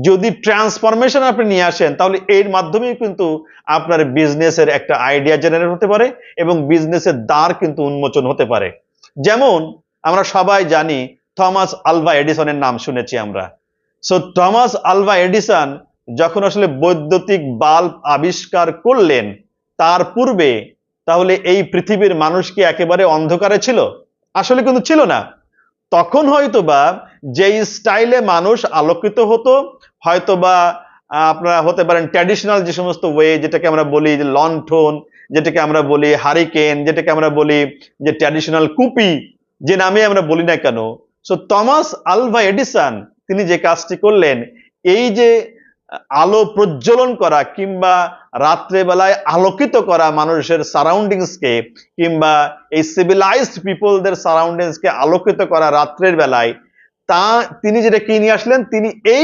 যদি ট্রান্সফরমেশন আপনি নিয়ে আসেন, তাহলে এর মাধ্যমেই কিন্তু আপনার বিজনেসের একটা আইডিয়া জেনারেট হতে পারে এবং বিজনেসের দ্বার কিন্তু উন্মোচন হতে পারে। যেমন আমরা সবাই জানি থমাস আলভা এডিসনের নাম শুনেছি আমরা। সো থমাস আলভা এডিসন যখন আসলে বৈদ্যুতিক বাল্ব আবিষ্কার করলেন, তার পূর্বে তাহলে এই পৃথিবীর মানুষ কি একেবারে অন্ধকারে ছিল? আসলে কিন্তু ছিল না। তখন হয়তোবা যেই স্টাইলে মানুষ আলোকিত হতো, হয়তোবা আপনারা হতে পারেন ট্র্যাডিশনাল যে সমস্ত ওয়ে, যেটাকে আমরা বলি যে লণ্ঠন, যেটাকে আমরা বলি হারিকেন, যেটাকে আমরা বলি যে ট্র্যাডিশনাল কুপি, যে নামে আমরা বলি না কেন। সো থমাস আলভা এডিসন তিনি যে কাজটি করলেন, এই যে আলো প্রজ্বলন করা কিংবা রাত্রে বেলায় আলোকিত করা মানুষের সারাউন্ডিংসকে, কিংবা এই সিভিলাইজড পিপলদের সারাউন্ডিংসকে আলোকিত করা রাত্রের বেলায়, তা তিনি যেটা কি নিয়ে আসলেন, তিনি এই